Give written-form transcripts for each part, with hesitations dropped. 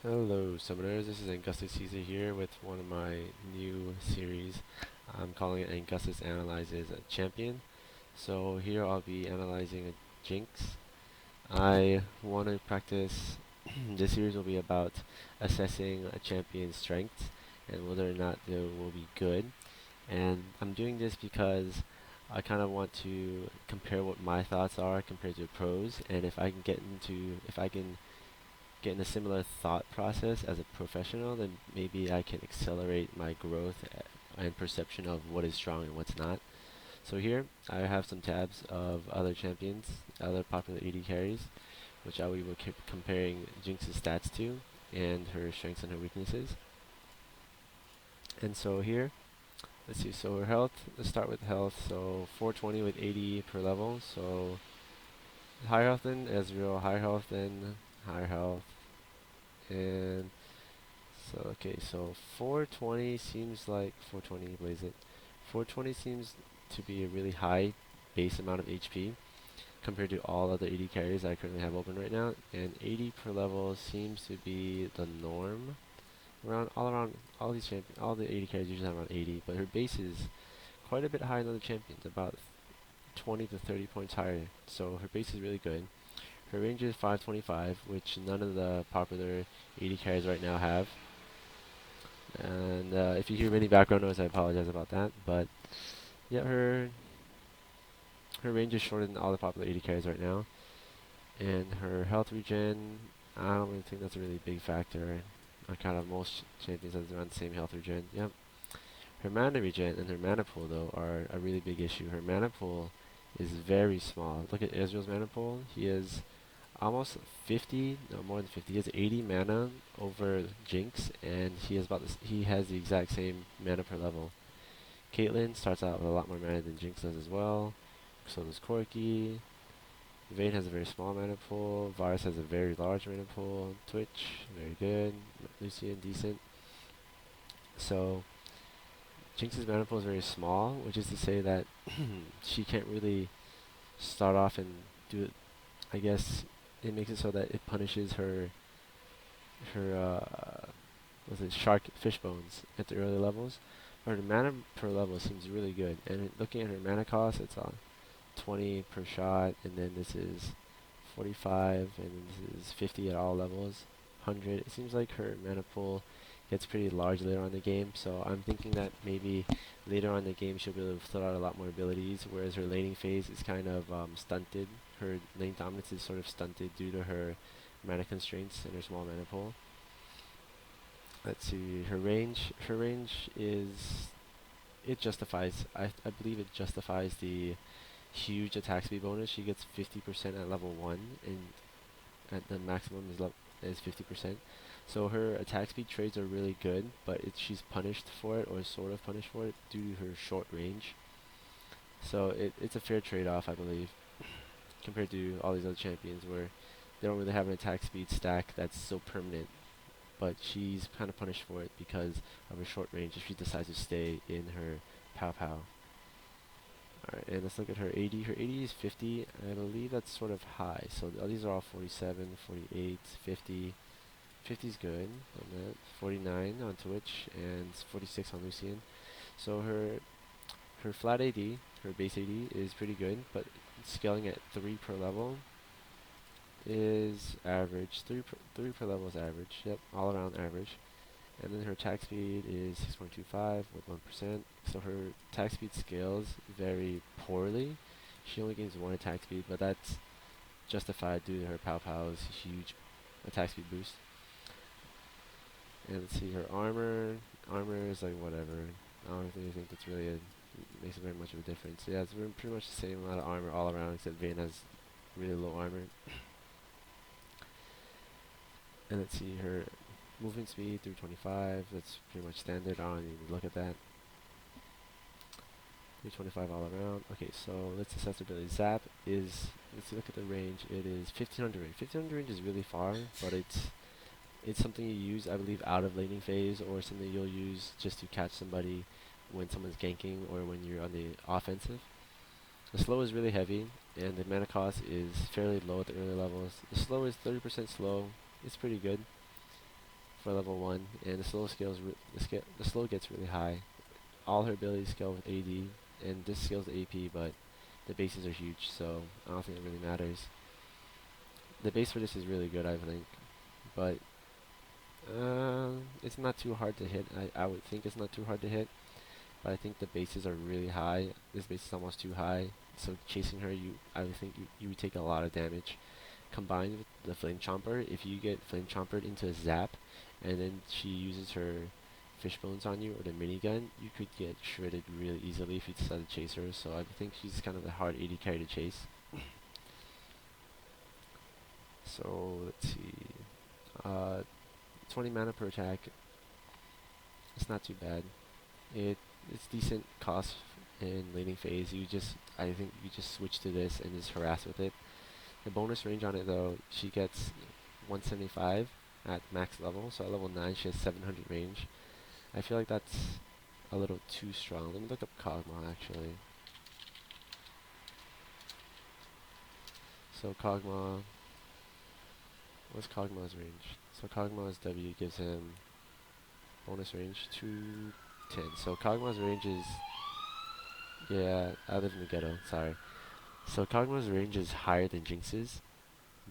Hello Summoners, this is Angustus Caesar here with one of my new series. I'm calling it Angustus Analyzes a Champion. So here I'll be analyzing a Jinx. I want to practice, this series will be about assessing a champion's strengths and whether or not they will be good. And I'm doing this because I kind of want to compare what my thoughts are compared to pros, and if I can get in a similar thought process as a professional, then maybe I can accelerate my growth and perception of what is strong and what's not. So here I have some tabs of other champions, other popular AD carries, which I will be comparing Jinx's stats to and her strengths and her weaknesses. And so here, let's see, so her health, let's start with health. So 420 with 80 per level, so higher health than Ezreal, higher health than higher health, and so okay, so 420 seems like 420. What is it? 420 seems to be a really high base amount of HP compared to all other 80 carries I currently have open right now, and 80 per level seems to be the norm. Around all these champions, all the 80 carries usually have around 80, but her base is quite a bit higher than the champions, about 20 to 30 points higher. So her base is really good. Her range is 525, which none of the popular 80 carries right now have. And if you hear any background noise, I apologize about that. But yeah, her range is shorter than all the popular 80 carries right now, and her health regen, I don't really think that's a really big factor. I kind of most champions have around the same health regen. Yep. Her mana regen and her mana pool though are a really big issue. Her mana pool is very small. Look at Israel's mana pool. He has almost 50, no more than 50. He has 80 mana over Jinx, and he has the exact same mana per level. Caitlyn starts out with a lot more mana than Jinx does as well. So does Corki. Vayne has a very small mana pool. Varus has a very large mana pool. Twitch, very good. Lucian, decent. So Jinx's mana pool is very small, which is to say that she can't really start off and do it. I guess it makes it so that it punishes her was it shark fish bones at the early levels. Her mana per level seems really good, and looking at her mana cost, it's on 20 per shot, and then this is 45, and then this is 50 at all levels, 100. It seems like her mana pool gets pretty large later on in the game, so I'm thinking that maybe later on in the game she'll be able to throw out a lot more abilities, whereas her laning phase is kind of stunted. Her lane dominance is sort of stunted due to her mana constraints and her small mana pool. Let's see, her range. Her range is, it justifies. I believe it justifies the huge attack speed bonus. She gets 50% at level 1, and at the maximum is 50%. So her attack speed trades are really good, but she's punished for it, or sort of punished for it, due to her short range. So it's a fair trade-off, I believe, compared to all these other champions where they don't really have an attack speed stack that's so permanent. But she's kind of punished for it because of her short range if she decides to stay in her Pow Pow. Alright, and let's look at her AD. Her AD is 50. I believe that's sort of high. So these are all 47, 48, 50. 50 is good on that. 49 on Twitch and 46 on Lucian. So her flat AD, her base AD is pretty good, but scaling at 3 per level is average. 3 per level is average. Yep, all around average. And then her attack speed is 6.25 with 1%. So her attack speed scales very poorly. She only gains 1 attack speed, but that's justified due to her Pow Pow's huge attack speed boost. And let's see, her armor. Armor is like whatever. I don't really think that's really makes very much of a difference. Yeah, it's pretty much the same amount of armor all around, except Vayne has really low armor. And let's see, her movement speed 325. That's pretty much standard. I don't even look at that. 325 all around. Okay, so let's assess her ability. Zap is, let's look at the range. It is 1500 range. 1500 range is really far, but it's something you use, I believe, out of laning phase, or something you'll use just to catch somebody when someone's ganking or when you're on the offensive. The slow is really heavy, and the mana cost is fairly low at the early levels. The slow is 30% slow. It's pretty good. for level 1, and the slow gets really high. All her abilities scale with AD, and this scales to AP, but the bases are huge, so I don't think it really matters. The base for this is really good, I think, but it's not too hard to hit. I would think it's not too hard to hit, but I think the bases are really high. This base is almost too high, so chasing her, I would think you would take a lot of damage. Combined with the Flame Chomper, if you get Flame Chompered into a Zap, and then she uses her Fishbones on you or the minigun, you could get shredded really easily if you decide to chase her, so I think she's kind of a hard AD carry to chase. So, let's see. 20 mana per attack. It's not too bad. It's decent cost in laning phase. I think you just switch to this and just harass with it. The bonus range on it though, she gets 175 at max level, so at level 9 she has 700 range. I feel like that's a little too strong. Let me look up Kog'Maw actually. So Kog'Maw, what's Kog'Maw's range? So Kog'Maw's W gives him bonus range 210. So Kog'Maw's range is, yeah, I live in the ghetto, sorry. So Kog'Maw's range is higher than Jinx's,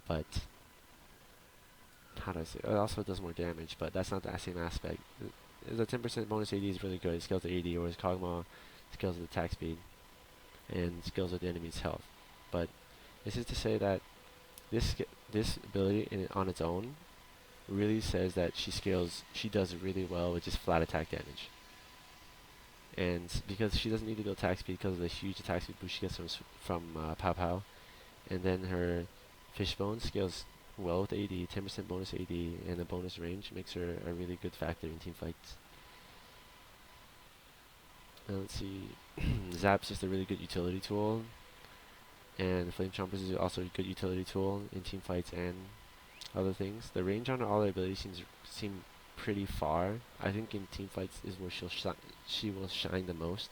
but how do I say? It also does more damage, but that's not the same aspect. The 10% bonus AD is really good. It scales to AD, whereas Kog'Maw scales with attack speed and scales with the enemy's health. But this is to say that this ability on its own really says that she does really well with just flat attack damage. And because she doesn't need to go attack speed because of the huge attack speed boost she gets from Pow Pow, and then her Fishbone scales well with AD, 10% bonus AD, and the bonus range makes her a really good factor in team fights. Now let's see, Zap's just a really good utility tool, and Flame Chompers is also a good utility tool in team fights and other things. The range on all her abilities seem pretty far. I think in team fights is where she will shine the most.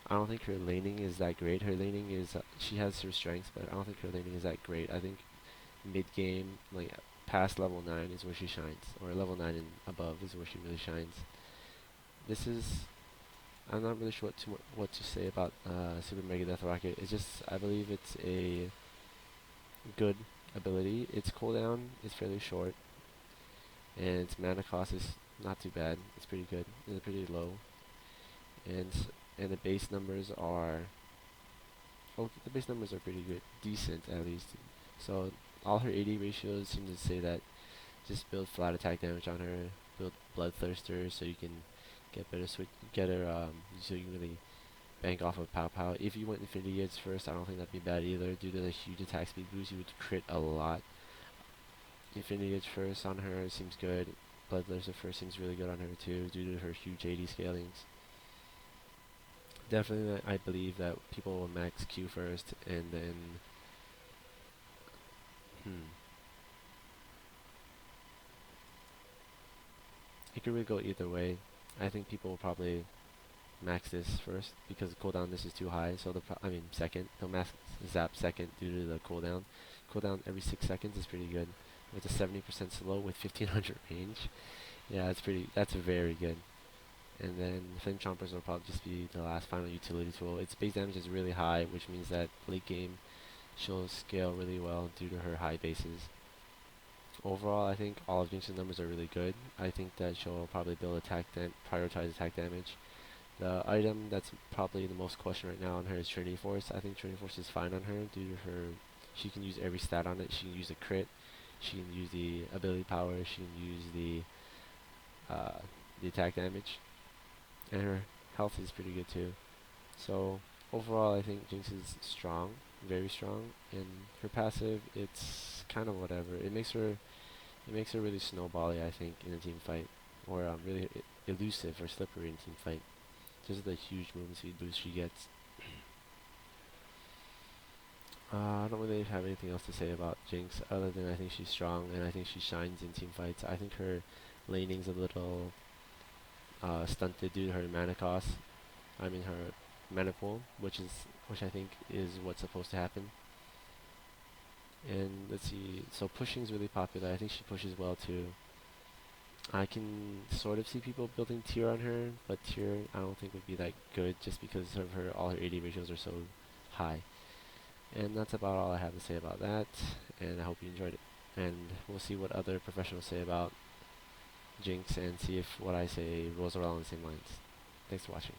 I don't think her laning is that great. Her laning is, she has her strengths, but I don't think her laning is that great. I think mid-game, like past level 9 is where she shines, or level 9 and above is where she really shines. I'm not really sure what to say about Super Mega Death Rocket. It's just, I believe it's a good ability. Its cooldown is fairly short, and its mana cost is not too bad. It's pretty good. It's pretty low, and the base numbers are pretty good, decent at least. So all her AD ratios seem to say that just build flat attack damage on her, build Bloodthirster so you can get her so you can really bank off of Pow Pow. If you went Infinity Edge first, I don't think that'd be bad either. Due to the huge attack speed boost, you would crit a lot. Infinity Edge first on her seems good. Bloodthirster first seems really good on her too, due to her huge AD scalings. Definitely, I believe that people will max Q first, and then it could really go either way. I think people will probably max this first because the cooldown this is too high. So second. They'll max Zap second due to the cooldown. Cooldown every 6 seconds is pretty good. With a 70% slow with 1500 range, yeah, that's very good. And then Flame Chompers will probably just be the last final utility tool. Its base damage is really high, which means that late game she'll scale really well due to her high bases. Overall, I think all of Jinx's numbers are really good. I think that she'll probably prioritize attack damage. The item that's probably the most question right now on her is Trinity Force. I think Trinity Force is fine on her due to her, she can use every stat on it. She can use the crit, she can use the ability power, she can use the attack damage, and her health is pretty good too. So overall, I think Jinx is strong, very strong, and her passive, it's kind of whatever. It makes her really snowbally, I think, in a team fight, or really elusive or slippery in team fight. Just the huge movement speed boost she gets. I don't really have anything else to say about Jinx, other than I think she's strong, and I think she shines in team fights. I think her laning's a little stunted due to her mana cost. Her mana pool, which I think is what's supposed to happen. And let's see, so pushing's really popular. I think she pushes well too. I can sort of see people building tier on her, but tier I don't think would be that good just because of her all her AD ratios are so high. And that's about all I have to say about that, and I hope you enjoyed it. And we'll see what other professionals say about Jinx and see if what I say rolls around the same lines. Thanks for watching.